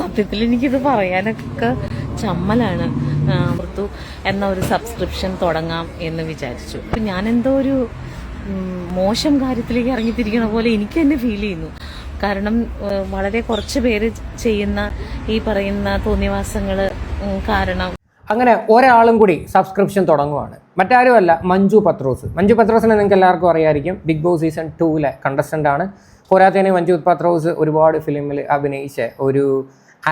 സത്യത്തിൽ എനിക്കിത് പറയാനൊക്കെ ചമ്മലാണ്. മൃദു എന്ന ഒരു സബ്സ്ക്രിപ്ഷൻ തുടങ്ങാം എന്ന് വിചാരിച്ചു. അപ്പം ഞാനെന്തോ ഒരു മോശം കാര്യത്തിലേക്ക് ഇറങ്ങിത്തിരിക്കണ പോലെ എനിക്ക് തന്നെ ഫീൽ ചെയ്യുന്നു. കാരണം വളരെ കുറച്ച് പേര് ചെയ്യുന്ന ഈ പറയുന്ന തോന്നിവാസങ്ങൾ കാരണം അങ്ങനെ ഒരാളും കൂടി സബ്സ്ക്രിപ്ഷൻ തുടങ്ങുവാണ്. മറ്റാരുമല്ല, മഞ്ജു പത്രോസ്. മഞ്ജു പത്രോസിനെ നിങ്ങൾക്ക് എല്ലാവർക്കും അറിയാമായിരിക്കും. ബിഗ് ബോസ് സീസൺ 2 കണ്ടസ്റ്റൻ്റ് ആണ്. പോരാത്തതിന് മഞ്ജു പത്രോസ് ഒരുപാട് ഫിലിമിൽ അഭിനയിച്ച ഒരു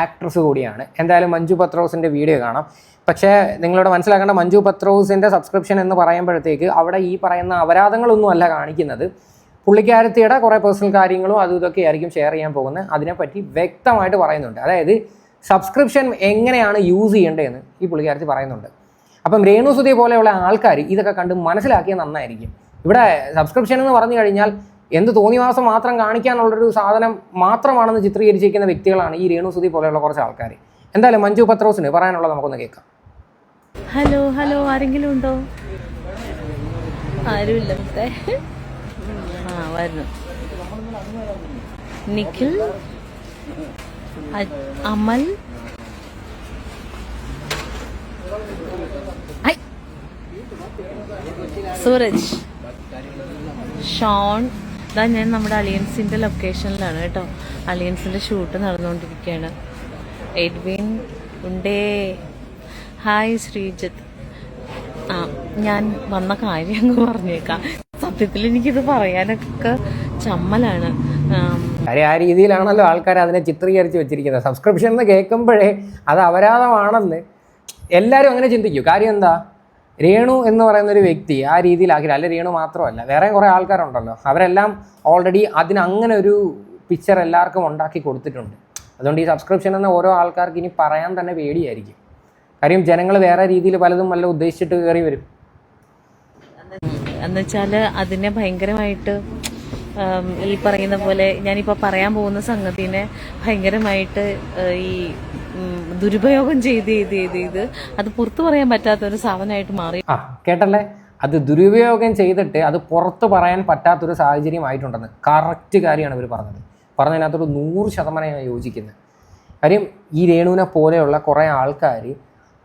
ആക്ട്രസ് കൂടിയാണ്. എന്തായാലും മഞ്ജു പത്രോസിൻ്റെ വീഡിയോ കാണാം. പക്ഷേ നിങ്ങളോട് മനസ്സിലാക്കേണ്ട, മഞ്ജു പത്രോസിൻ്റെ സബ്സ്ക്രിപ്ഷൻ എന്ന് പറയുമ്പോഴത്തേക്ക് അവിടെ ഈ പറയുന്ന അപരാധങ്ങളൊന്നും അല്ല കാണിക്കുന്നത്. പുള്ളിക്കാരത്തിയുടെ കുറേ പേഴ്സണൽ കാര്യങ്ങളും അതും ഇതൊക്കെ ആയിരിക്കും ഷെയർ ചെയ്യാൻ പോകുന്നത്. അതിനെപ്പറ്റി വ്യക്തമായിട്ട് പറയുന്നുണ്ട്. അതായത് സബ്സ്ക്രിപ്ഷൻ എങ്ങനെയാണ് യൂസ് ചെയ്യേണ്ടതെന്ന് ഈ പുള്ളിക്കാരത്തി പറയുന്നുണ്ട്. അപ്പം രേണുസുതി പോലെയുള്ള ആൾക്കാർ ഇതൊക്കെ കണ്ട് മനസ്സിലാക്കിയാൽ നന്നായിരിക്കും. ഇവിടെ സബ്സ്ക്രിപ്ഷൻ എന്ന് പറഞ്ഞു കഴിഞ്ഞാൽ എന്ത് തോന്നിവാസം മാത്രം കാണിക്കാനുള്ളൊരു സാധനം മാത്രമാണെന്ന് ചിത്രീകരിച്ചിരിക്കുന്ന വ്യക്തികളാണ് ഈ രേണുസുതി പോലെയുള്ള കുറച്ച് ആൾക്കാർ. എന്തായാലും മഞ്ജു പത്രോസിന് പറയാനുള്ളത് നമുക്കൊന്ന് കേൾക്കാം. ഹലോ ഹലോ, ആരെങ്കിലും ഉണ്ടോ? ആരുമില്ല. വരുന്നു. നിഖിൽ, അമൽ, സൂരജ്, ഷോൺ. ഇതാ ഞാൻ നമ്മുടെ അലിയൻസിൻ്റെ ലൊക്കേഷനിലാണ് കേട്ടോ. അലിയൻസിൻ്റെ ഷൂട്ട് നടന്നുകൊണ്ടിരിക്കുകയാണ്. എഡ്വിൻ ഉണ്ടേ. ഹായ് ശ്രീജിത്ത്. ഞാൻ വന്ന കാര്യം അങ്ങ് പറഞ്ഞേക്കാം. സത്യത്തിൽ എനിക്കിത് പറയാനൊക്കെ ചമ്മലാണ്. ആ രീതിയിലാണല്ലോ ആൾക്കാർ അതിനെ ചിത്രീകരിച്ച് വെച്ചിരിക്കുന്നത്. സബ്സ്ക്രിപ്ഷൻ എന്ന് കേൾക്കുമ്പോഴേ അത് അപരാധമാണെന്ന് എല്ലാവരും അങ്ങനെ ചിന്തിക്കും. കാര്യം എന്താ, രേണു എന്ന് പറയുന്നൊരു വ്യക്തി ആ രീതിയിലാക്കില്ല. അല്ല രേണു മാത്രമല്ല, വേറെ കുറേ ആൾക്കാരുണ്ടല്ലോ, അവരെല്ലാം ഓൾറെഡി അതിനങ്ങനെ ഒരു പിക്ചർ എല്ലാവർക്കും ഉണ്ടാക്കി കൊടുത്തിട്ടുണ്ട്. അതുകൊണ്ട് ഈ സബ്സ്ക്രിപ്ഷൻ എന്ന ഓരോ ആൾക്കാർക്ക് ഇനി പറയാൻ തന്നെ പേടിയായിരിക്കും. കാര്യം ജനങ്ങൾ വേറെ രീതിയിൽ പലതും വല്ല ഉദ്ദേശിച്ചിട്ട് കയറി വരും. എന്നുവെച്ചാൽ അതിനെ ഭയങ്കരമായിട്ട് ഈ പറയുന്ന പോലെ ഞാനിപ്പോൾ പറയാൻ പോകുന്ന സംഗതിനെ ഭയങ്കരമായിട്ട് ഈ ദുരുപയോഗം ചെയ്ത് അത് പുറത്തു പറയാൻ പറ്റാത്തൊരു സാധനമായിട്ട് മാറി. കേട്ടല്ലേ, അത് ദുരുപയോഗം ചെയ്തിട്ട് അത് പുറത്ത് പറയാൻ പറ്റാത്തൊരു സാഹചര്യമായിട്ടുണ്ടെന്ന് കറക്റ്റ് കാര്യമാണ് ഇവർ പറഞ്ഞതിനകത്തൊരു 100% ഞാൻ യോജിക്കുന്നത്. കാര്യം ഈ രേണുവിനെ പോലെയുള്ള കുറേ ആൾക്കാർ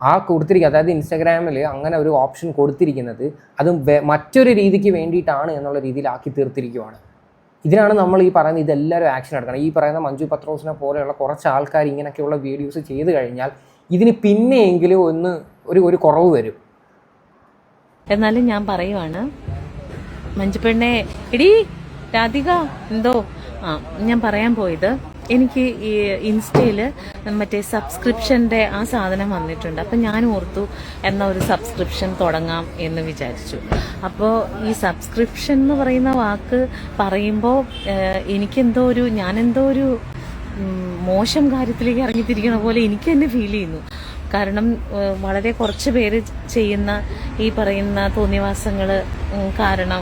ആ കൊടുത്തിരിക്കുക, അതായത് ഇൻസ്റ്റാഗ്രാമിൽ അങ്ങനെ ഒരു ഓപ്ഷൻ കൊടുത്തിരിക്കുന്നത് അതും മറ്റൊരു രീതിക്ക് വേണ്ടിയിട്ടാണ് എന്നുള്ള രീതിയിലാക്കി തീർത്തിരിക്കുവാണ്. ഇതിനാണ് നമ്മൾ ഈ പറയുന്നത് ഇതെല്ലാവരും ആക്ഷൻ എടുക്കണം. ഈ പറയുന്ന മഞ്ജു പത്രോസിനെ പോലെയുള്ള കുറച്ച് ആൾക്കാർ ഇങ്ങനെയൊക്കെയുള്ള വീഡിയോസ് ചെയ്ത് കഴിഞ്ഞാൽ ഇതിന് പിന്നെയെങ്കിലും ഒരു കുറവ് വരും. എന്നാലും ഞാൻ പറയുവാണ്, മഞ്ജു പെണ്ണെ, എടീ രാധിക, എന്തോ ഞാൻ പറയാൻ പോയത്, എനിക്ക് ഈ ഇൻസ്റ്റയിൽ മറ്റേ സബ്സ്ക്രിപ്ഷൻ്റെ ആ സാധനം വന്നിട്ടുണ്ട്. അപ്പം ഞാൻ ഓർത്തു എന്നാൽ ഒരു സബ്സ്ക്രിപ്ഷൻ തുടങ്ങാം എന്ന് വിചാരിച്ചു. അപ്പോൾ ഈ സബ്സ്ക്രിപ്ഷൻ എന്ന് പറയുന്ന വാക്ക് പറയുമ്പോൾ ഞാനെന്തോ ഒരു മോശം കാര്യത്തിലേക്ക് ഇറങ്ങിത്തിരിക്കണ പോലെ എനിക്ക് തന്നെ ഫീൽ ചെയ്യുന്നു. കാരണം വളരെ കുറച്ച് പേര് ചെയ്യുന്ന ഈ പറയുന്ന തോന്നിവാസങ്ങൾ കാരണം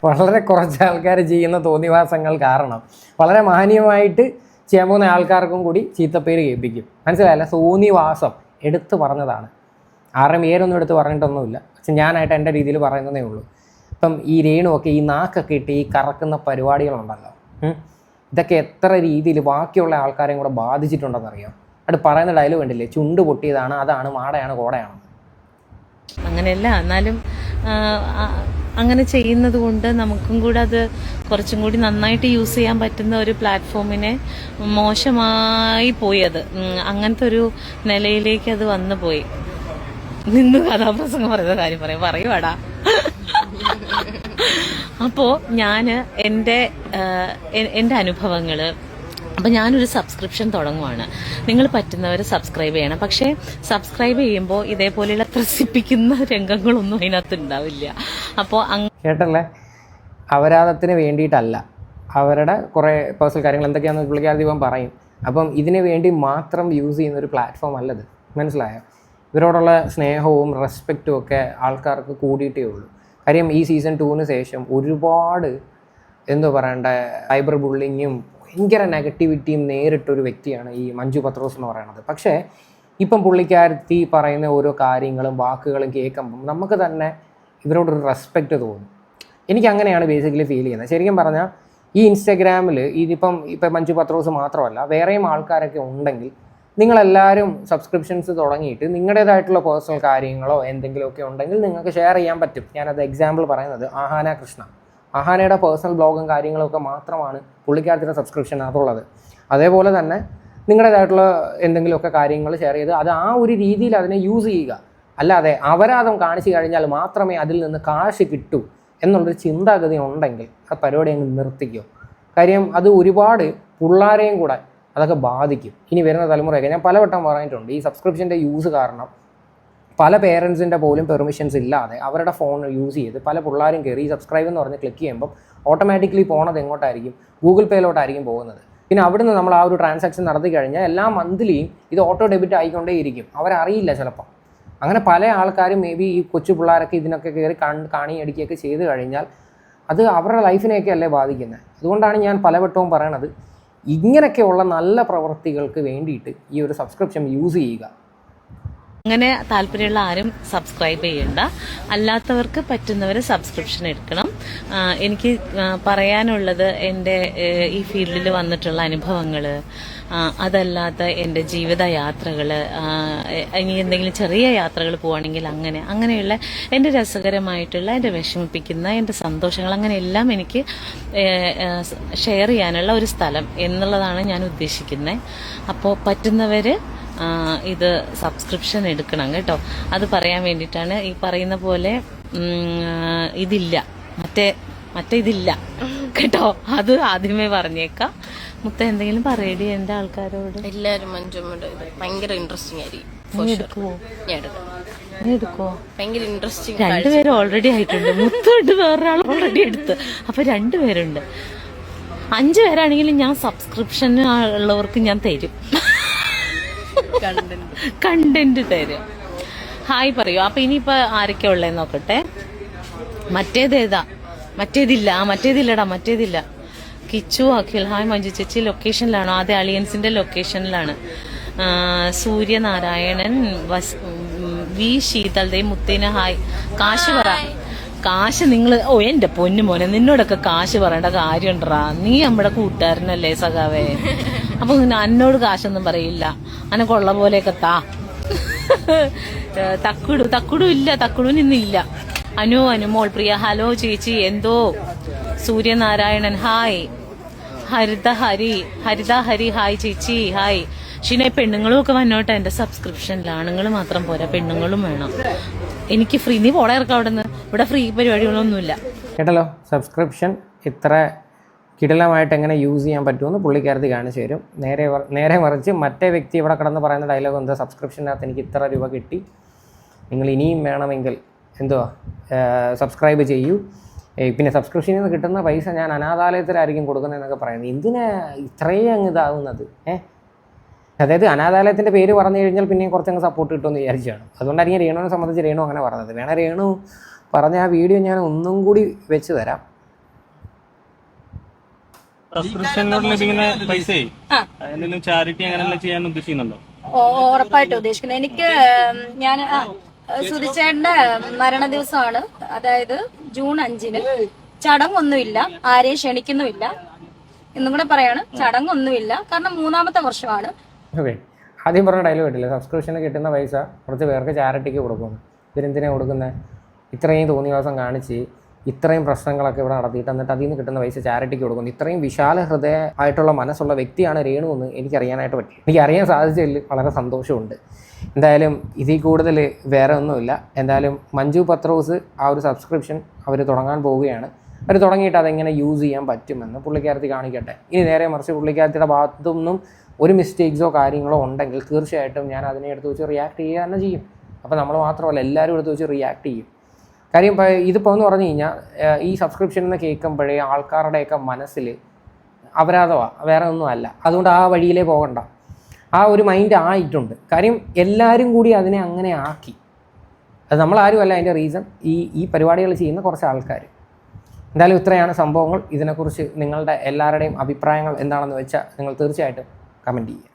വളരെ കുറച്ച് ആൾക്കാർ ചെയ്യുന്ന തോന്നിവാസങ്ങൾ കാരണം വളരെ മാന്യമായിട്ട് ചെയ്യാൻ പോകുന്ന ആൾക്കാർക്കും കൂടി ചീത്തപ്പേര് കേൾപ്പിക്കും. മനസ്സിലായല്ല, തോന്നിവാസം എടുത്ത് പറഞ്ഞതാണ്. ആരുടെയും പേരൊന്നും എടുത്ത് പറഞ്ഞിട്ടൊന്നുമില്ല. പക്ഷെ ഞാനായിട്ട് എൻ്റെ രീതിയിൽ പറയുന്നതേ ഉള്ളൂ. ഇപ്പം ഈ രേണുവൊക്കെ ഈ നാക്കൊക്കെ ഇട്ട് ഈ കറക്കുന്ന പരിപാടികളുണ്ടല്ലോ, ഇതൊക്കെ എത്ര രീതിയിൽ ബാക്കിയുള്ള ആൾക്കാരെയും കൂടെ ബാധിച്ചിട്ടുണ്ടെന്നറിയാം. അത് പറയുന്ന ഡയലോഗ് കണ്ടില്ലേ, ചുണ്ട് പൊട്ടിയതാണ്, അതാണ്, മാടയാണ്, കോടയാണ്. അങ്ങനെയല്ല, എന്നാലും അങ്ങനെ ചെയ്യുന്നത് കൊണ്ട് നമുക്കും കൂടെ അത് കുറച്ചും കൂടി നന്നായിട്ട് യൂസ് ചെയ്യാൻ പറ്റുന്ന ഒരു പ്ലാറ്റ്ഫോമിനെ മോശമായി പോയി. അത് അങ്ങനത്തെ ഒരു നിലയിലേക്ക് അത് വന്നു പോയി. നിന്ന് കഥാപ്രസംഗം പറയുന്ന കാര്യം പറയുവാടാ. അപ്പോൾ ഞാൻ എൻ്റെ അനുഭവങ്ങൾ, അപ്പം ഞാനൊരു സബ്സ്ക്രിപ്ഷൻ തുടങ്ങുവാണ്. നിങ്ങൾ പറ്റുന്നവർ സബ്സ്ക്രൈബ് ചെയ്യണം. പക്ഷേ സബ്സ്ക്രൈബ് ചെയ്യുമ്പോൾ ഇതേപോലെയുള്ള ത്രസിപ്പിക്കുന്ന രംഗങ്ങളൊന്നും അതിനകത്ത് ഉണ്ടാവില്ല. അപ്പോൾ കേട്ടല്ലേ, അപരാധത്തിന് വേണ്ടിയിട്ടല്ല, അവരുടെ കുറേ പേഴ്സണൽ കാര്യങ്ങൾ എന്തൊക്കെയാണെന്ന് പുള്ളിക്കാരൻ പറയും. അപ്പം ഇതിനു വേണ്ടി മാത്രം യൂസ് ചെയ്യുന്ന ഒരു പ്ലാറ്റ്ഫോം അല്ലത്. മനസ്സിലായോ? ഇവരോടുള്ള സ്നേഹവും റെസ്പെക്റ്റും ഒക്കെ ആൾക്കാർക്ക് കൂടിയിട്ടേ ഉള്ളൂ. കാര്യം ഈ സീസൺ 2 ശേഷം ഒരുപാട് സൈബർ ബുള്ളിങ്ങും ഭയങ്കര നെഗറ്റിവിറ്റിയും നേരിട്ടൊരു വ്യക്തിയാണ് ഈ മഞ്ജു പത്രോസ് എന്ന് പറയുന്നത്. പക്ഷേ ഇപ്പം പുള്ളിക്കാരത്തി പറയുന്ന ഓരോ കാര്യങ്ങളും വാക്കുകളും കേൾക്കുമ്പം നമുക്ക് തന്നെ ഇവരോടൊരു റെസ്പെക്റ്റ് തോന്നും. എനിക്കങ്ങനെയാണ് ബേസിക്കലി ഫീൽ ചെയ്യുന്നത്. ശരിക്കും പറഞ്ഞാൽ ഈ ഇൻസ്റ്റാഗ്രാമിൽ ഇപ്പം മഞ്ജു പത്രോസ് മാത്രമല്ല വേറെയും ആൾക്കാരൊക്കെ ഉണ്ടെങ്കിൽ നിങ്ങളെല്ലാവരും സബ്സ്ക്രിപ്ഷൻസ് തുടങ്ങിയിട്ട് നിങ്ങളുടേതായിട്ടുള്ള പേഴ്സണൽ കാര്യങ്ങളോ എന്തെങ്കിലുമൊക്കെ ഉണ്ടെങ്കിൽ നിങ്ങൾക്ക് ഷെയർ ചെയ്യാൻ പറ്റും. ഞാനത് എക്സാമ്പിൾ പറയുന്നത് ആഹാന കൃഷ്ണ. ആഹാനയുടെ പേഴ്സണൽ ബ്ലോഗും കാര്യങ്ങളൊക്കെ മാത്രമാണ് പുള്ളിക്കാരത്തിൻ്റെ സബ്സ്ക്രിപ്ഷനകത്തുള്ളത്. അതേപോലെ തന്നെ നിങ്ങളുടേതായിട്ടുള്ള എന്തെങ്കിലുമൊക്കെ കാര്യങ്ങൾ ഷെയർ ചെയ്ത് അത് ആ ഒരു രീതിയിൽ അതിനെ യൂസ് ചെയ്യുക. അല്ലാതെ അപരാധം കാണിച്ചു കഴിഞ്ഞാൽ മാത്രമേ അതിൽ നിന്ന് കാശ് കിട്ടൂ എന്നുള്ളൊരു ചിന്താഗതി ഉണ്ടെങ്കിൽ ആ പരിപാടി അങ്ങ് നിർത്തിക്കോ. കാര്യം അത് ഒരുപാട് പിള്ളേരെയും കൂടെ അതൊക്കെ ബാധിക്കും. ഇനി വരുന്ന തലമുറയൊക്കെ ഞാൻ പലവട്ടം പറഞ്ഞിട്ടുണ്ട്, ഈ സബ്സ്ക്രിപ്ഷൻ്റെ യൂസ് കാരണം പല പേരൻസിൻ്റെ പോലും പെർമിഷൻസ് ഇല്ലാതെ അവരുടെ ഫോൺ യൂസ് ചെയ്ത് പല പിള്ളേരും കയറി ഈ സബ്സ്ക്രൈബ് എന്ന് പറഞ്ഞ് ക്ലിക്ക് ചെയ്യുമ്പോൾ ഓട്ടോമാറ്റിക്കലി പോണത് എങ്ങോട്ടായിരിക്കും? ഗൂഗിൾ പേയിലോട്ടായിരിക്കും പോകുന്നത്. പിന്നെ അവിടുന്ന് നമ്മൾ ആ ഒരു ട്രാൻസാക്ഷൻ നടത്തി കഴിഞ്ഞാൽ എല്ലാ മന്ത്ലിയും ഇത് ഓട്ടോ ഡെബിറ്റ് ആയിക്കൊണ്ടേയിരിക്കും. അവരറിയില്ല ചിലപ്പോൾ. അങ്ങനെ പല ആൾക്കാരും മേ ബി ഈ കൊച്ചു പിള്ളേരൊക്കെ ഇതിനൊക്കെ കയറി കാണിയടിക്കുകയൊക്കെ ചെയ്ത് കഴിഞ്ഞാൽ അത് അവരുടെ ലൈഫിനെയൊക്കെ അല്ലേ ബാധിക്കുന്നത്. അതുകൊണ്ടാണ് ഞാൻ പലവട്ടവും പറയണത്, ഇങ്ങനെയൊക്കെയുള്ള നല്ല പ്രവൃത്തികൾക്ക് വേണ്ടിയിട്ട് ഈ ഒരു സബ്സ്ക്രിപ്ഷൻ യൂസ് ചെയ്യുക. അങ്ങനെ താല്പര്യമുള്ള ആരും സബ്സ്ക്രൈബ് ചെയ്യണ്ട. അല്ലാത്തവർക്ക് പറ്റുന്നവർ സബ്സ്ക്രിപ്ഷൻ എടുക്കണം. എനിക്ക് പറയാനുള്ളത് എൻ്റെ ഈ ഫീൽഡിൽ വന്നിട്ടുള്ള അനുഭവങ്ങൾ, അതല്ലാത്ത എൻ്റെ ജീവിതയാത്രകൾ, ഇനി എന്തെങ്കിലും ചെറിയ യാത്രകൾ പോവുകയാണെങ്കിൽ അങ്ങനെയുള്ള എൻ്റെ രസകരമായിട്ടുള്ള, എൻ്റെ വിഷമിപ്പിക്കുന്ന, എൻ്റെ സന്തോഷങ്ങൾ, അങ്ങനെയെല്ലാം എനിക്ക് ഷെയർ ചെയ്യാനുള്ള ഒരു സ്ഥലം എന്നുള്ളതാണ് ഞാൻ ഉദ്ദേശിക്കുന്നത്. അപ്പോൾ പറ്റുന്നവർ ഇത് സബ്സ്ക്രിപ്ഷൻ എടുക്കണം കേട്ടോ. അത് പറയാൻ വേണ്ടിയിട്ടാണ്. ഈ പറയുന്ന പോലെ ഇതില്ല, മറ്റേ ഇതില്ല കേട്ടോ. അത് ആദ്യമേ പറഞ്ഞേക്കാം. മുത്ത എന്തെങ്കിലും പറയടി എൻ്റെ ആൾക്കാരോട്. എല്ലാവരും മഞ്ജുമ്മയുടെ ഇത് ഭയങ്കര ഇൻട്രസ്റ്റിംഗ് ആയിരിക്കും. എടുക്കോ? ഭയങ്കര ഇൻട്രസ്റ്റിംഗ്. രണ്ടുപേരും ഓൾറെഡി ആയിട്ടുണ്ട്. മുത്തോട്ട് വേറൊരാൾ ഓൾറെഡി എടുത്ത്. അപ്പൊ 2 പേരുണ്ട്. 5 പേരാണെങ്കിലും ഞാൻ സബ്സ്ക്രിപ്ഷൻ ഉള്ളവർക്ക് ഞാൻ തരും, കണ്ടന്റ് തരും. ഹായ് പറയൂ. അപ്പൊ ഇനിയിപ്പോ ആരൊക്കെ ഉള്ളതെന്ന് നോക്കട്ടെ. മറ്റേതേതാ? മറ്റേതില്ല. കിച്ചു അഖിൽ ഹായ്. മഞ്ജു ചേച്ചി ലൊക്കേഷനിലാണോ? ആദ്യ അലിയൻസിന്റെ ലൊക്കേഷനിലാണ്. സൂര്യനാരായണൻ, വി ശീതൾ, മുത്തേന ഹായ്. കാശ് നിങ്ങൾ എന്റെ പൊന്നു മോനെ, നിന്നോടൊക്കെ കാശ് പറയേണ്ട കാര്യമുണ്ടാ? നീ നമ്മുടെ കൂട്ടുകാരനല്ലേ സഖാവേ. അപ്പൊ എന്നോട് കാശൊന്നും പറയില്ല. അനക്കൊള്ള പോലെയൊക്കെ താ. തക്കുടു ഇല്ല, തക്കുടുവിന് ഇന്നില്ല. അനുമോൾ പ്രിയ ഹലോ ചേച്ചി. എന്തോ സൂര്യനാരായണൻ ഹായ്. ഹരിത ഹരി ഹായ് ചേച്ചി ഹായ്. ഷിനെ പെണ്ണുങ്ങളും ഒക്കെ വന്നോട്ടെ എന്റെ സബ്സ്ക്രിപ്ഷനിൽ. ആണുങ്ങൾ മാത്രം പോരാ, പെണ്ണുങ്ങളും വേണം. എനിക്ക് ഫ്രീ. നീ പോടെ ഇറക്കാം അവിടെ നിന്ന്. ഇവിടെ ഫ്രീ പരിപാടികളൊന്നുമില്ല കേട്ടല്ലോ. സബ്സ്ക്രിപ്ഷൻ ഇത്ര കിടിലമായിട്ട് എങ്ങനെ യൂസ് ചെയ്യാൻ പറ്റുമെന്ന് പുള്ളിക്കാരത്തി കാണിച്ചു തരും. നേരെ മറിച്ച് മറ്റേ വ്യക്തി ഇവിടെ കിടന്ന് പറയുന്ന ഡയലോഗ് എന്താ? സബ്സ്ക്രിപ്ഷനകത്ത് എനിക്ക് ഇത്ര രൂപ കിട്ടി, നിങ്ങൾ ഇനിയും വേണമെങ്കിൽ സബ്സ്ക്രൈബ് ചെയ്യൂ. പിന്നെ സബ്സ്ക്രിപ്ഷനിൽ നിന്ന് കിട്ടുന്ന പൈസ ഞാൻ അനാഥാലയത്തിലായിരിക്കും കൊടുക്കുന്നതെന്നൊക്കെ പറയുന്നത്. എന്തിനാ ഇത്രയും അങ്ങ് ഇതാവുന്നത്? അതായത് അനാഥാലയത്തിൻ്റെ പേര് പറഞ്ഞു കഴിഞ്ഞാൽ പിന്നെയും കുറച്ചങ്ങ് സപ്പോർട്ട് കിട്ടുമെന്ന് വിചാരിച്ചാണ്. അതുകൊണ്ടായിരിക്കും രേണുവിനെ സംബന്ധിച്ച് രേണു അങ്ങനെ പറഞ്ഞത്. വേണേൽ രേണു പറഞ്ഞ ആ വീഡിയോ ഞാൻ ഒന്നും കൂടി വെച്ച് തരാം. സബ്സ്ക്രിപ്ഷനിലൂടെ ലഭിക്കുന്ന പൈസ എന്തെങ്കിലും ചാരിറ്റി അങ്ങനെയുള്ള ചെയ്യാൻ ഉദ്ദേശിക്കുന്നുണ്ടോ? ഉറപ്പായിട്ടും ഉദ്ദേശിക്കുന്നത്. എനിക്ക് ഞാൻ സുധിച്ചേട്ടന്റെ മരണ ദിവസമാണ്, അതായത് ജൂൺ 5-ന്. ചടങ്ങൊന്നുമില്ല, ആരെയും ക്ഷണിക്കുന്നുമില്ല. ഇന്നും കൂടെ പറയാണ്, ചടങ്ങൊന്നുമില്ല. കാരണം 3ാമത്തെ വർഷമാണ്. ആദ്യം പറഞ്ഞ ഡയലോഗ് കിട്ടില്ല, സബ്സ്ക്രിപ്ഷന് കിട്ടുന്ന പൈസ കുറച്ച് പേർക്ക് ചാരിറ്റിക്ക് കൊടുക്കുന്നു. ഇവരെന്തിനാണ് കൊടുക്കുന്നത്? ഇത്രയും തോന്നിവാസം കാണിച്ച് ഇത്രയും പ്രശ്നങ്ങളൊക്കെ ഇവിടെ നടത്തിയിട്ട് എന്നിട്ട് അതിൽ നിന്ന് കിട്ടുന്ന പൈസ ചാരിറ്റിക്ക് കൊടുക്കുന്നു. ഇത്രയും വിശാല ഹൃദയമായിട്ടുള്ള മനസ്സുള്ള വ്യക്തിയാണ് രേണു എന്ന് എനിക്കറിയാനായിട്ട് പറ്റി. എനിക്കറിയാൻ സാധിച്ചതിൽ വളരെ സന്തോഷമുണ്ട്. എന്തായാലും ഇതിൽ കൂടുതൽ വേറെ ഒന്നുമില്ല. എന്തായാലും മഞ്ജു പത്രോസ് ആ ഒരു സബ്സ്ക്രിപ്ഷൻ അവർ തുടങ്ങാൻ പോവുകയാണ്. അവർ തുടങ്ങിയിട്ട് അതെങ്ങനെ യൂസ് ചെയ്യാൻ പറ്റുമെന്ന് പുള്ളിക്കാരത്തി കാണിക്കട്ടെ. ഇനി നേരെ മറിച്ച് പുള്ളിക്കാരത്തിയുടെ ഭാഗത്തുനിന്നും ഒരു മിസ്റ്റേക്സോ കാര്യങ്ങളോ ഉണ്ടെങ്കിൽ തീർച്ചയായിട്ടും ഞാൻ അതിനെ എടുത്ത് വെച്ച് റിയാക്ട് ചെയ്യുക തന്നെ ചെയ്യും. അപ്പോൾ നമ്മൾ മാത്രമല്ല, എല്ലാവരും എടുത്ത് വെച്ച് റിയാക്ട് ചെയ്യും. കാര്യം ഇതിപ്പോൾ എന്ന് പറഞ്ഞു കഴിഞ്ഞാൽ ഈ സബ്സ്ക്രിപ്ഷൻ എന്ന് കേൾക്കുമ്പോഴേ ആൾക്കാരുടെയൊക്കെ മനസ്സിൽ അപരാധമാണ്, വേറെ ഒന്നും അല്ല. അതുകൊണ്ട് ആ വഴിയിലേ പോകണ്ട, ആ ഒരു മൈൻഡ് ആയിട്ടുണ്ട്. കാര്യം എല്ലാവരും കൂടി അതിനെ അങ്ങനെ ആക്കി. അത് നമ്മളാരുമല്ല അതിൻ്റെ റീസൺ, ഈ പരിപാടികൾ ചെയ്യുന്ന കുറച്ച് ആൾക്കാർ. എന്തായാലും ഇത്രയാണ് സംഭവങ്ങൾ. ഇതിനെക്കുറിച്ച് നിങ്ങളുടെ എല്ലാവരുടെയും അഭിപ്രായങ്ങൾ എന്താണെന്ന് വെച്ചാൽ നിങ്ങൾ തീർച്ചയായിട്ടും കമൻറ്റ് ചെയ്യുക.